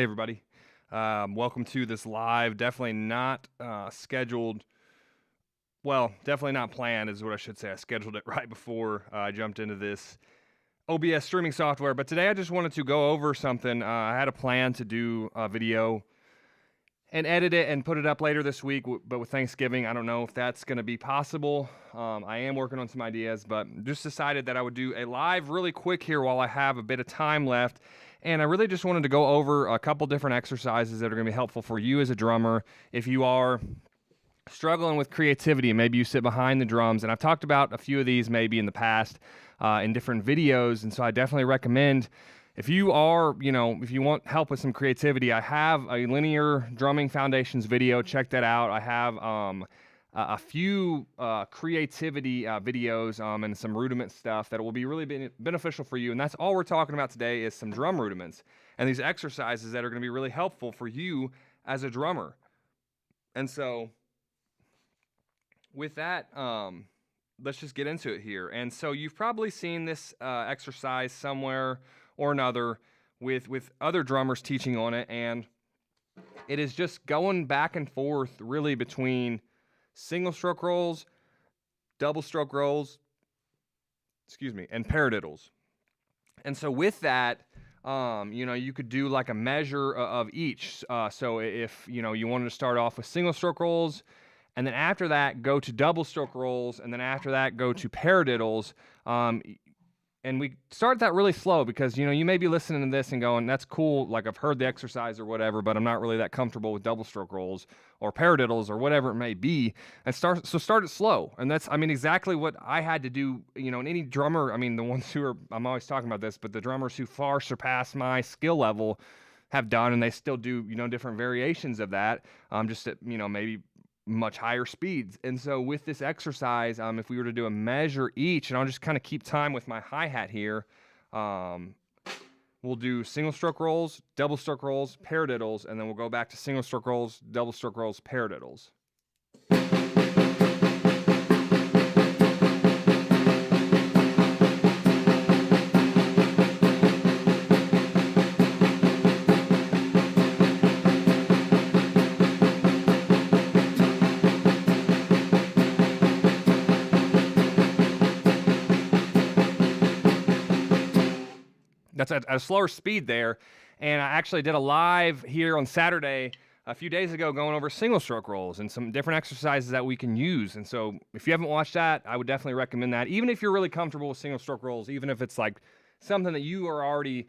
Hey everybody, welcome to this live. Definitely not scheduled. Well, definitely not planned is what I should say. I scheduled it right before I jumped into this OBS streaming software. But today I just wanted to go over something. I had a plan to do a video and edit it and put it up later this week. But with Thanksgiving, I don't know if that's going to be possible. I am working on some ideas, but just decided that I would do a live really quick here while I have a bit of time left. And I really just wanted to go over a couple different exercises that are going to be helpful for you as a drummer if you are struggling with creativity and maybe you sit behind the drums. And I've talked about a few of these maybe in the past in different videos. And so I definitely recommend if you are, if you want help with some creativity, I have a linear drumming foundations video. Check that out. I have a few creativity videos and some rudiment stuff that will be really beneficial for you. And that's all we're talking about today is some drum rudiments and these exercises that are going to be really helpful for you as a drummer. And so with that, let's just get into it here. And so you've probably seen this exercise somewhere or another with other drummers teaching on it. And it is just going back and forth really between single stroke rolls, double stroke rolls, and paradiddles. And so with that, you could do like a measure of each. So if, you wanted to start off with single stroke rolls, and then after that, go to double stroke rolls, and then after that, go to paradiddles. And we start that really slow because, you may be listening to this and going, that's cool, like I've heard the exercise or whatever, but I'm not really that comfortable with double stroke rolls or paradiddles or whatever it may be. And start it slow. And that's, exactly what I had to do, and any drummer, the ones who are, I'm always talking about this, but the drummers who far surpass my skill level have done, and they still do, different variations of that, just at, maybe much higher speeds. And so with this exercise, if we were to do a measure each, and I'll just kind of keep time with my hi-hat here, we'll do single stroke rolls, double stroke rolls, paradiddles, and then we'll go back to single stroke rolls, double stroke rolls, paradiddles. That's at a slower speed there. And I actually did a live here on Saturday a few days ago going over single stroke rolls and some different exercises that we can use. And so if you haven't watched that, I would definitely recommend that. Even if you're really comfortable with single stroke rolls, even if it's like something that you are already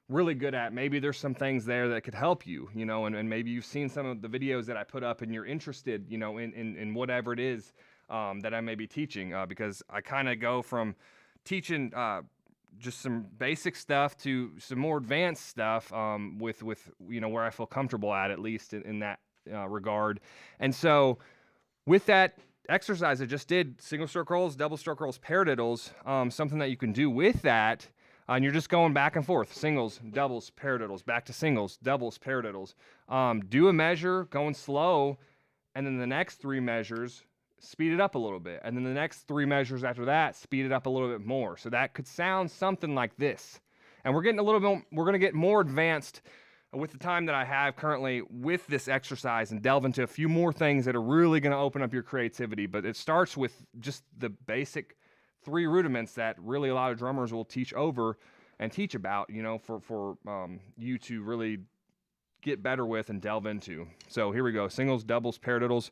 really good at, maybe there's some things there that could help you, and maybe you've seen some of the videos that I put up and you're interested, in whatever it is that I may be teaching, because I kind of go from teaching just some basic stuff to some more advanced stuff with where I feel comfortable at least in that regard. And so with that exercise I just did, single stroke rolls, double stroke rolls, paradiddles, something that you can do with that, and you're just going back and forth, singles, doubles, paradiddles, back to singles, doubles, paradiddles. Do a measure going slow, and then the next three measures speed it up a little bit. And then the next three measures after that, speed it up a little bit more. So that could sound something like this. And we're going to get more advanced with the time that I have currently with this exercise and delve into a few more things that are really going to open up your creativity. But it starts with just the basic three rudiments that really a lot of drummers will teach over and teach about, for you to really get better with and delve into. So here we go. Singles, doubles, paradiddles,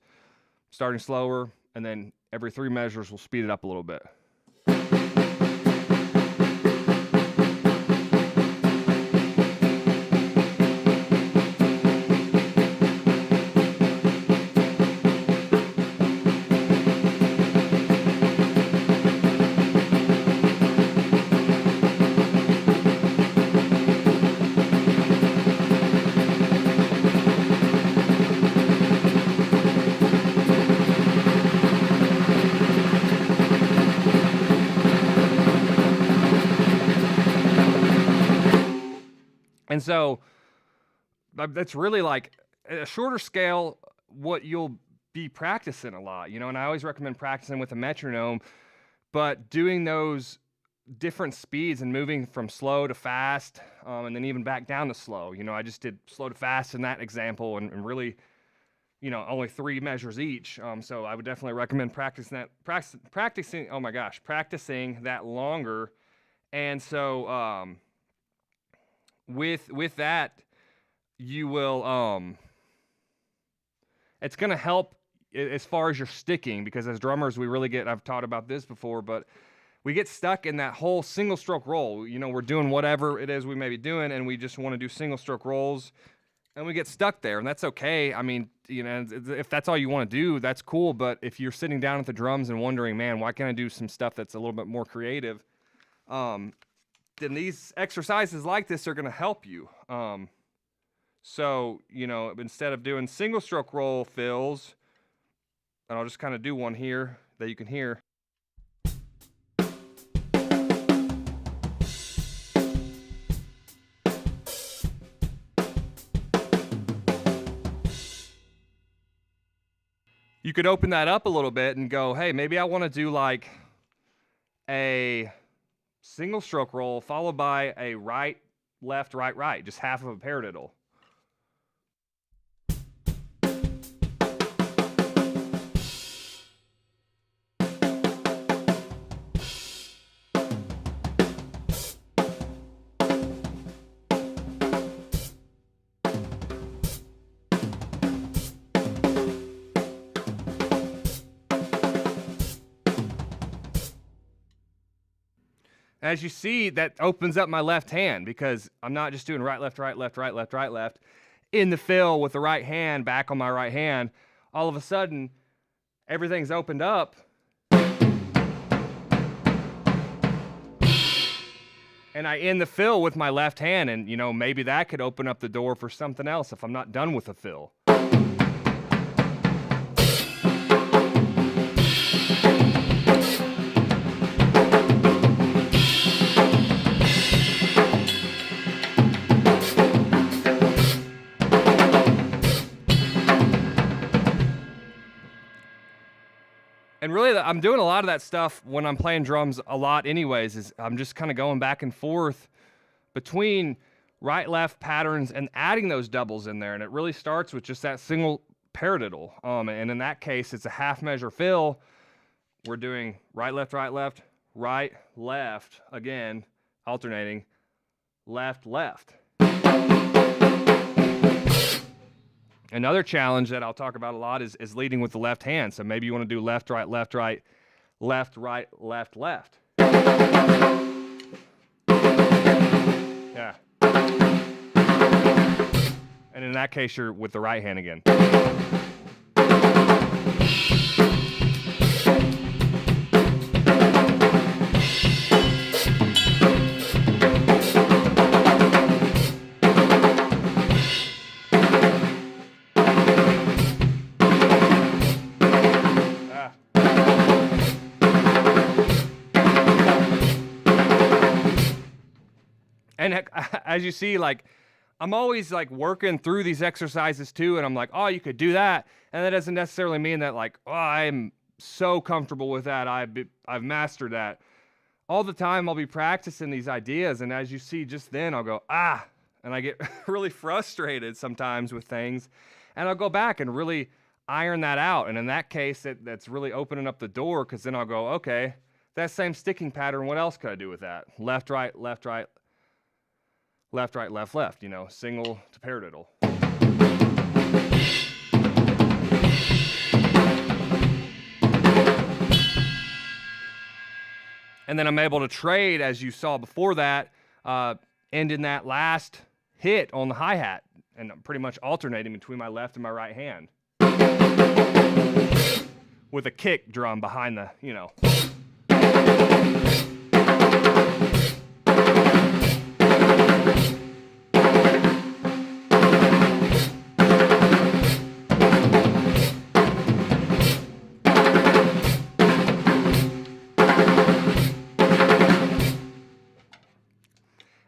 starting slower, and then every three measures will speed it up a little bit. And so that's really like a shorter scale, what you'll be practicing a lot, and I always recommend practicing with a metronome, but doing those different speeds and moving from slow to fast, and then even back down to slow. I just did slow to fast in that example, and really, only 3 measures each. So I would definitely recommend practicing that longer. And so with that, you will it's going to help as far as your sticking, because as drummers, I've taught about this before, but we get stuck in that whole single stroke roll. We're doing whatever it is we may be doing, and we just want to do single stroke rolls, and we get stuck there, and that's okay. I mean, if that's all you want to do, that's cool. But if you're sitting down at the drums and wondering, man, why can't I do some stuff that's a little bit more creative? Then these exercises like this are going to help you. So, instead of doing single stroke roll fills, and I'll just kind of do one here that you can hear. You could open that up a little bit and go, hey, maybe I want to do like a single stroke roll followed by a right, left, right, right, just half of a paradiddle. As you see, that opens up my left hand, because I'm not just doing right, left, right, left, right, left, right, left. In the fill with the right hand, back on my right hand, all of a sudden, everything's opened up. And I end the fill with my left hand, and maybe that could open up the door for something else if I'm not done with the fill. And really, I'm doing a lot of that stuff when I'm playing drums a lot anyways, is I'm just kind of going back and forth between right-left patterns and adding those doubles in there. And it really starts with just that single paradiddle. And in that case, it's a half measure fill. We're doing right, left, right, left, right, left, again, alternating, left, left. Another challenge that I'll talk about a lot is leading with the left hand. So maybe you want to do left, right, left, right, left, right, left, left. Yeah. And in that case, you're with the right hand again. And as you see, like, I'm always like working through these exercises too, and I'm like, oh, you could do that, and that doesn't necessarily mean that like, oh, I'm so comfortable with that, I've mastered that. All the time I'll be practicing these ideas, and as you see just then, I'll go, and I get really frustrated sometimes with things, and I'll go back and really iron that out. And in that case, that's really opening up the door, because then I'll go, okay, that same sticking pattern, what else could I do with that? Left, right, left, right, left, right, left, left, single to paradiddle. And then I'm able to trade, as you saw before that, ending that last hit on the hi-hat, and I'm pretty much alternating between my left and my right hand with a kick drum behind the,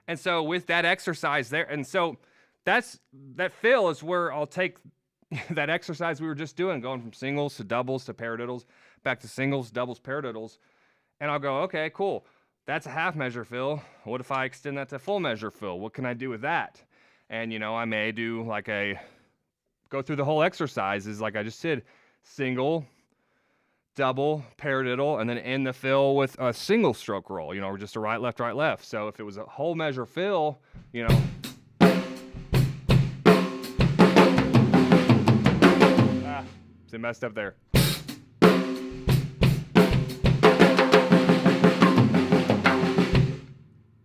And so with that exercise there, and so that fill is where I'll take that exercise we were just doing, going from singles to doubles to paradiddles, back to singles, doubles, paradiddles, and I'll go, okay, cool. that's a half measure fill. What if I extend that to full measure fill? What can I do with that? And, I may do go through the whole exercises like I just did. Single, double, paradiddle, and then end the fill with a single stroke roll, or just a right, left, right, left. So if it was a whole measure fill, it messed up there.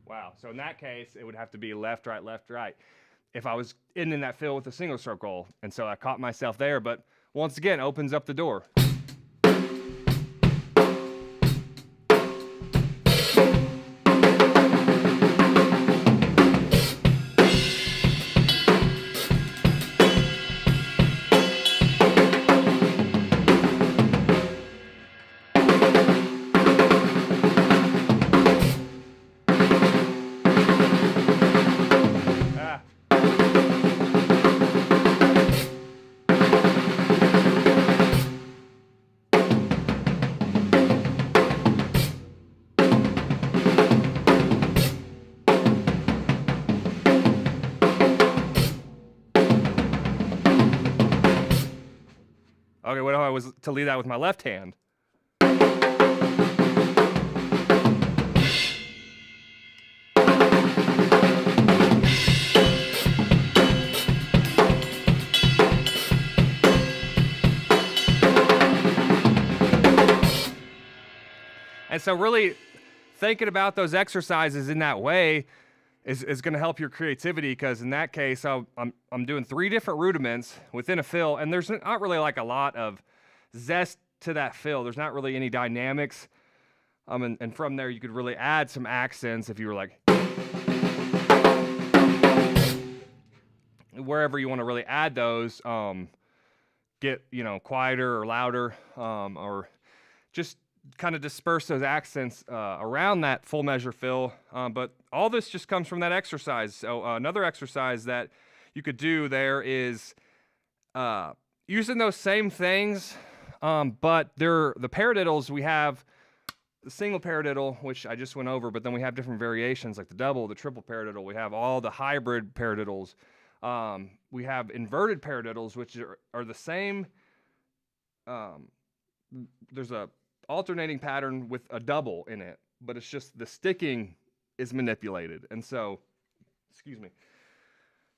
Wow. So in that case, it would have to be left, right, left, right. If I was ending that fill with a single stroke roll. And so I caught myself there, but once again, opens up the door. Okay, what if I was to lead that with my left hand? And so really thinking about those exercises in that way is going to help your creativity, because in that case, I'm doing 3 different rudiments within a fill, and there's not really like a lot of zest to that fill. There's not really any dynamics, and from there you could really add some accents if you were like wherever you want to really add those, get quieter or louder, or just kind of disperse those accents around that full measure fill. But all this just comes from that exercise. So another exercise that you could do there is using those same things, but they're the paradiddles. We have the single paradiddle, which I just went over, but then we have different variations like the double, the triple paradiddle. We have all the hybrid paradiddles. We have inverted paradiddles, which are the same. There's a alternating pattern with a double in it, but it's just the sticking is manipulated. And so,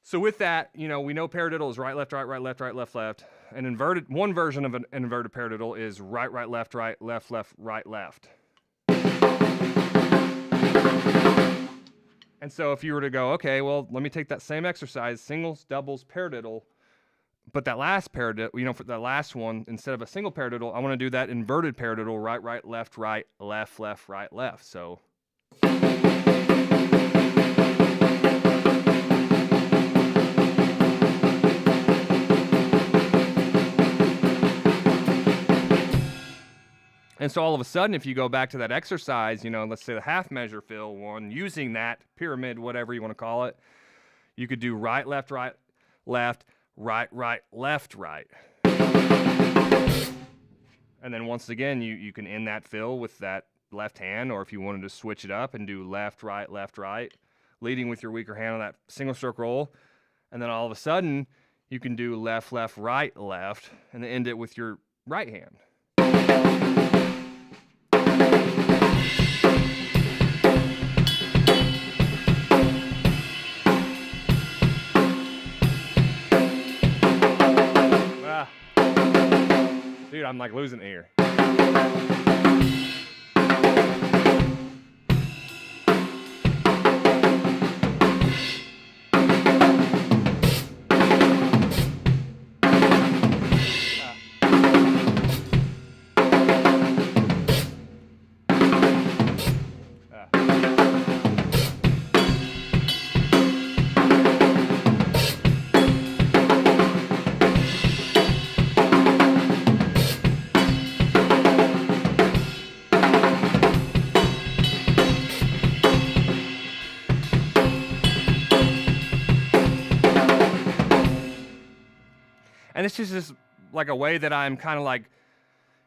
so with that, we know paradiddle is right, left, right, right, left, right, left, left. One version of an inverted paradiddle is right, right, left, right, left, left, right, left. And so if you were to go, okay, well, let me take that same exercise, singles, doubles, paradiddle, but that last paradiddle, for that last one, instead of a single paradiddle, I want to do that inverted paradiddle, right, right, left, left, right, left. So. And so all of a sudden, if you go back to that exercise, let's say the half measure fill one, using that pyramid, whatever you want to call it, you could do right, left, left, right, left, right. And then once again, you can end that fill with that left hand, or if you wanted to switch it up and do left, right, leading with your weaker hand on that single stroke roll. And then all of a sudden, you can do left, right, left, and then end it with your right hand. Dude, I'm like losing it here. And it's just like a way that I'm kind of like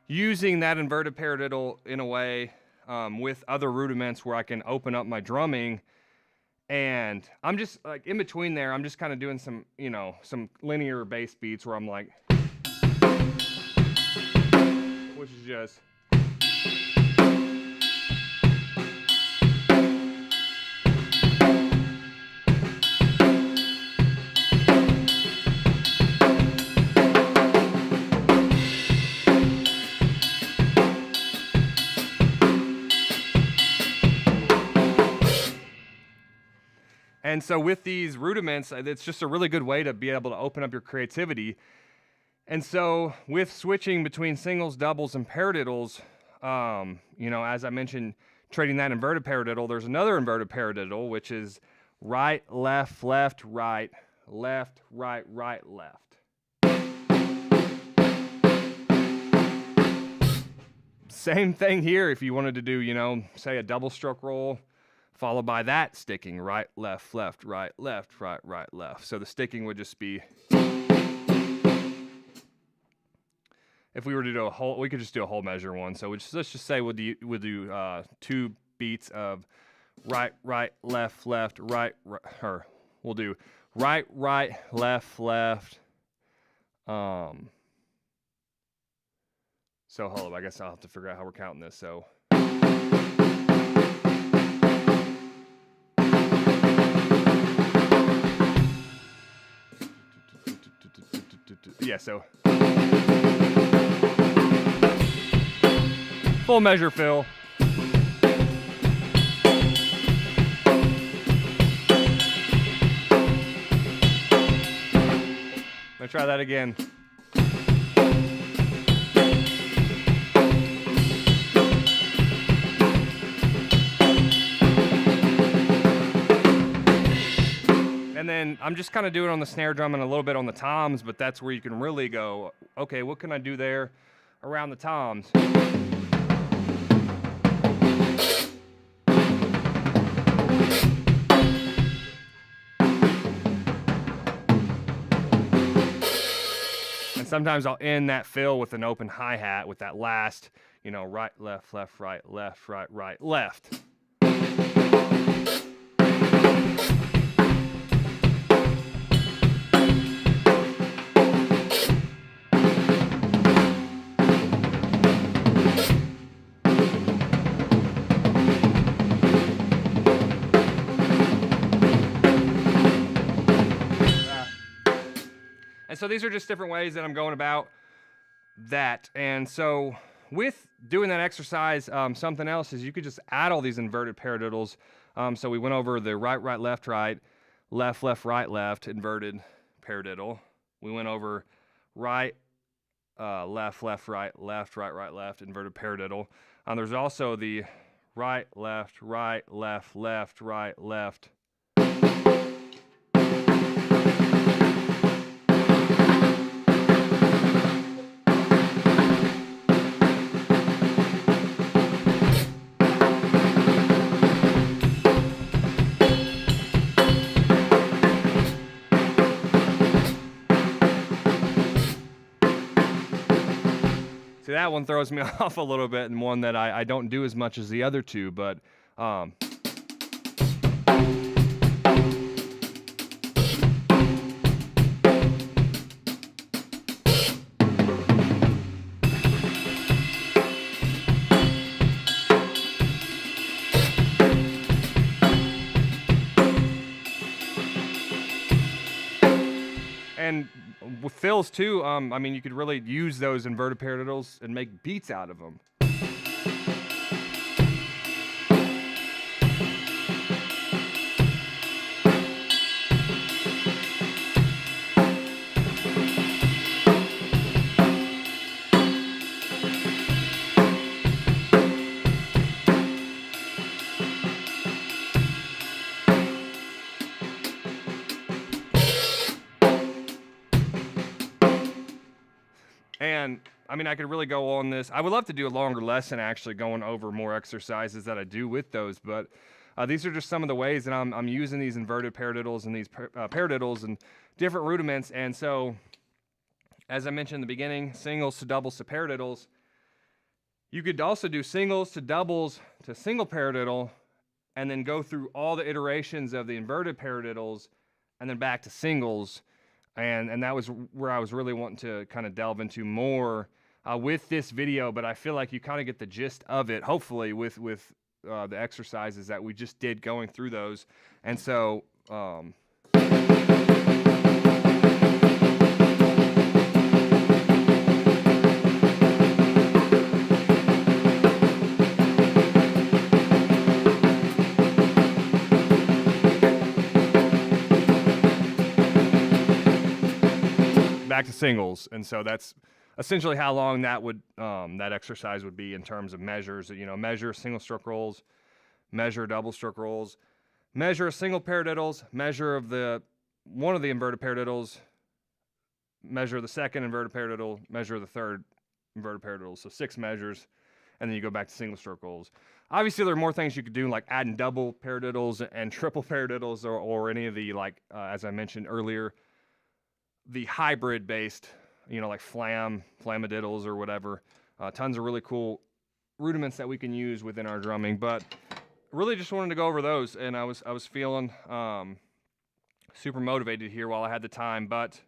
using that inverted paradiddle in a way with other rudiments where I can open up my drumming. And I'm just like in between there, I'm just kind of doing some, some linear bass beats where I'm like, which is just. And so with these rudiments, it's just a really good way to be able to open up your creativity. And so with switching between singles, doubles, and paradiddles, as I mentioned, trading that inverted paradiddle, there's another inverted paradiddle, which is right, left, left, right, left, right, right, left. Same thing here if you wanted to do, say a double stroke roll, followed by that sticking right, left, left, right, left, right, right, left. So the sticking would just be, if we were to do a whole, we could just do a whole measure one. So let's just say we'll do 2 beats of right, right, left, left, right, right, or we'll do right, right, left, left. So hold up, I guess I'll have to figure out how we're counting this. So. Yeah, so full measure fill. Let's try that again. And then I'm just kind of doing on the snare drum and a little bit on the toms, but that's where you can really go, okay, what can I do there around the toms? And sometimes I'll end that fill with an open hi-hat with that last, right, left, left, right, left, right, right, left. And so these are just different ways that I'm going about that. And so with doing that exercise, something else is you could just add all these inverted paradiddles. So we went over the right, right, left, right, left, left, right, left, inverted paradiddle. We went over right, left, left, right, left, right, right, left, inverted paradiddle. There's also the right, left, right, left, left, right, left. See, that one throws me off a little bit, and one that I don't do as much as the other two, but and with fills too, you could really use those inverted paradiddles and make beats out of them. And I could really go on this. I would love to do a longer lesson actually going over more exercises that I do with those, but these are just some of the ways that I'm using these inverted paradiddles and these paradiddles and different rudiments. And so, as I mentioned in the beginning, singles to doubles to paradiddles. You could also do singles to doubles to single paradiddle, and then go through all the iterations of the inverted paradiddles, and then back to singles. And that was where I was really wanting to kind of delve into more with this video. But I feel like you kind of get the gist of it, hopefully, with the exercises that we just did going through those. And so back to singles. And so that's essentially how long that would that exercise would be in terms of measures. You know, measure single stroke rolls, measure double stroke rolls, measure single paradiddles, measure of one of the inverted paradiddles, measure the second inverted paradiddle, measure the third inverted paradiddle. So 6 measures, and then you go back to single stroke rolls. Obviously, there are more things you could do, like adding double paradiddles and triple paradiddles, or any of the, like, as I mentioned earlier, the hybrid based, you know, like flamadiddles or whatever. Tons of really cool rudiments that we can use within our drumming. But really just wanted to go over those, and I was feeling super motivated here while I had the time. But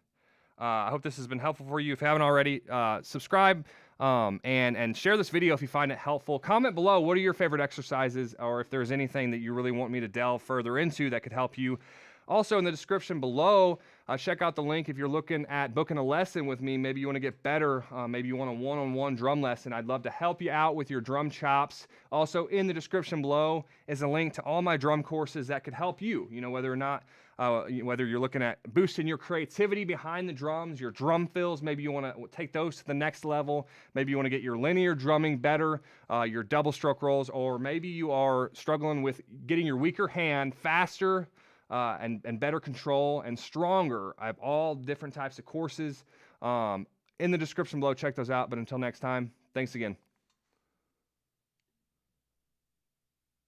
I hope this has been helpful for you. If you haven't already, subscribe and share this video if you find it helpful. Comment below, what are your favorite exercises, or if there's anything that you really want me to delve further into that could help you. Also, in the description below, check out the link if you're looking at booking a lesson with me. Maybe you want to get better. Maybe you want a one-on-one drum lesson. I'd love to help you out with your drum chops. Also, in the description below is a link to all my drum courses that could help you. You know, whether or not, whether you're looking at boosting your creativity behind the drums, your drum fills, maybe you want to take those to the next level. Maybe you want to get your linear drumming better, your double stroke rolls, or maybe you are struggling with getting your weaker hand faster, and better control and stronger. I have all different types of courses in the description below. Check those out. But until next time, thanks again.